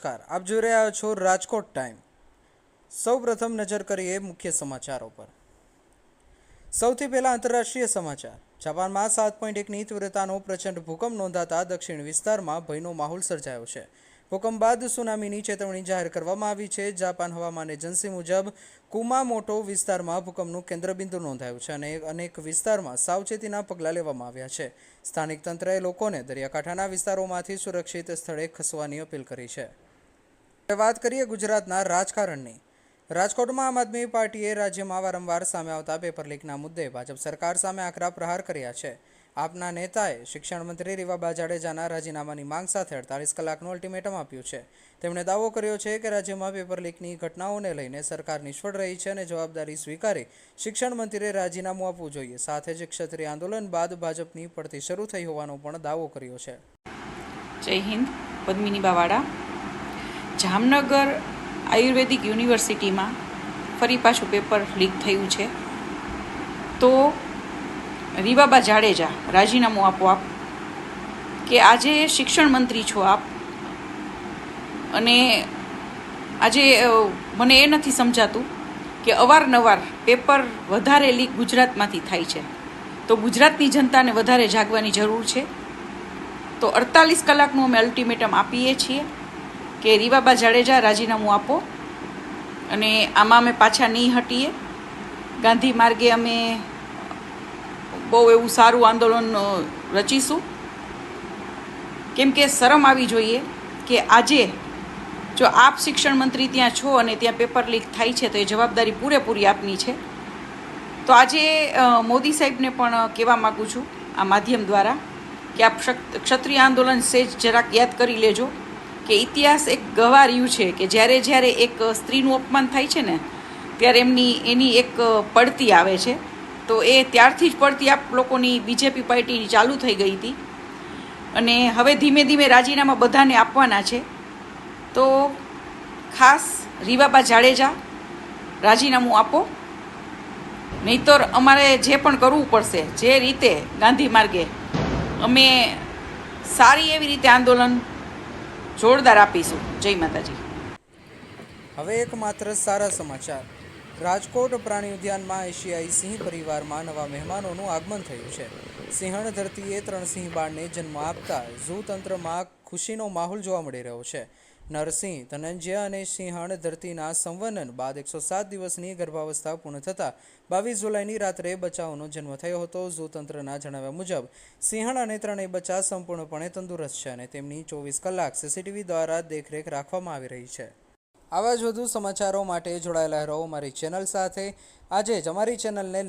નમસ્કાર, આપ જોઈ રહ્યા છો રાજકોટ ટાઈમ। સૌપ્રથમ નજર કરીએ મુખ્ય સમાચારો પર। સૌથી પહેલા આંતરરાષ્ટ્રીય સમાચાર। જાપાનમાં 7.1ની તીવ્રતાનો પ્રચંડ ભૂકંપ નોંધાતા દક્ષિણ વિસ્તારમાં ભયનો માહોલ સર્જાયો છે। ભૂકંપ બાદ સુનામીની ચેતવણી જાહેર કરવામાં આવી છે। જાપાન હવામાન એજન્સી મુજબ કુમામોટો વિસ્તારમાં ભૂકંપનું કેન્દ્રબિંદુ નોંધાયું છે અને અનેક વિસ્તારમાં સાવચેતીના પગલાં લેવામાં આવ્યા છે। સ્થાનિક તંત્રએ લોકોને દરિયાકાંઠાના વિસ્તારોમાંથી સુરક્ષિત સ્થળે ખસવાની અપીલ કરી છે। વાત કરીએ ગુજરાતના રાજકારણની। રાજકોટમાં આમ આદમી પાર્ટીએ રાજ્યમાં વારંવાર સામે આવતા પેપર લીકના મુદ્દે ભાજપ સરકાર સામે આકરા પ્રહાર કર્યા છે। આપના નેતાએ શિક્ષણ મંત્રી રીવાબા જાડેજાના રાજીનામાની માંગ સાથે 48 કલાકનું અલ્ટિમેટમ આપ્યું છે। તેમણે દાવો કર્યો છે કે રાજ્યમાં પેપર લીકની ઘટનાઓને લઈને સરકાર નિષ્ફળ રહી છે અને જવાબદારી સ્વીકારી શિક્ષણ મંત્રીએ રાજીનામું આપવું જોઈએ। સાથે જ ક્ષત્રિય આંદોલન બાદ ભાજપની પડતી શરૂ થઈ હોવાનો પણ દાવો કર્યો છે। જય હિન્દ। પદ્મિની બાવાડા। જામનગર આયુર્વેદિક યુનિવર્સિટીમાં ફરી પાછું પેપર લીક થયું છે, તો રીવાબા જાડેજા રાજીનામું આપો આપ, કે આજે શિક્ષણ મંત્રી છો આપ, અને આજે મને એ નથી સમજાતું કે અવારનવાર પેપર વધારે લીક ગુજરાતમાંથી થાય છે, તો ગુજરાતની જનતાને વધારે જાગવાની જરૂર છે। તો 48 કલાકનું અમે અલ્ટિમેટમ આપીએ છીએ કે રીવાબા જાડેજા રાજીનામું આપો, અને આમાં અમે પાછા નહીં હટીએ। ગાંધી માર્ગે અમે બહુ એવું સારું આંદોલન રચીશું, કેમ કે શરમ આવી જોઈએ કે આજે જો આપ શિક્ષણ મંત્રી ત્યાં છો અને ત્યાં પેપર લીક થાય છે તો એ જવાબદારી પૂરેપૂરી આપની છે। તો આજે મોદી સાહેબને પણ કહેવા માગું છું આ માધ્યમ દ્વારા કે આપ ક્ષત્રિય આંદોલન સેજ જરાક યાદ કરી લેજો કે ઇતિહાસ એક ગવા રહ્યું છે કે જ્યારે એક સ્ત્રીનું અપમાન થાય છે ને ત્યારે એની એક પડતી આવે છે। તો એ ત્યારથી જ પડતી આપ લોકોની બીજેપી પાર્ટીની ચાલુ થઈ ગઈ હતી, અને હવે ધીમે ધીમે રાજીનામા બધાને આપવાના છે। તો ખાસ રીવાબા જાડેજા રાજીનામું આપો, નહીંતર અમારે જે પણ કરવું પડશે, જે રીતે ગાંધી માર્ગે અમે સારી એવી રીતે આંદોલન જોરદાર આપીશું। જય માતાજી। હવે એક માત્ર સારા સમાચાર। રાજકોટ પ્રાણી ઉદ્યાનમાં એશિયાઈ સિંહ પરિવારમાં નવા મહેમાનોનું આગમન થયું છે। સિંહણ ધરતીએ 3 સિંહ બાળને જન્મ આપતા ઝૂ તંત્રમાં ખુશીનો માહોલ જોવા મળી રહ્યો છે। નરસિંહ ધનંજય અને સિંહણ ધરતીના સંવનન બાદ 107 દિવસની ગર્ભાવસ્થા પૂર્ણ થતાં 22 જુલાઈની રાત્રે બચ્ચાઓનો જન્મ થયો હતો। ઝૂ તંત્રના જણાવ્યા મુજબ સિંહણ અને 3 બચ્ચા સંપૂર્ણપણે તંદુરસ્ત છે અને તેમની 24 કલાક સીસીટીવી દ્વારા દેખરેખ રાખવામાં આવી રહી છે। આવા જ વધુ સમાચારો માટે જોડાયેલા રહો અમારી ચેનલ સાથે। આજે જ અમારી ચેનલને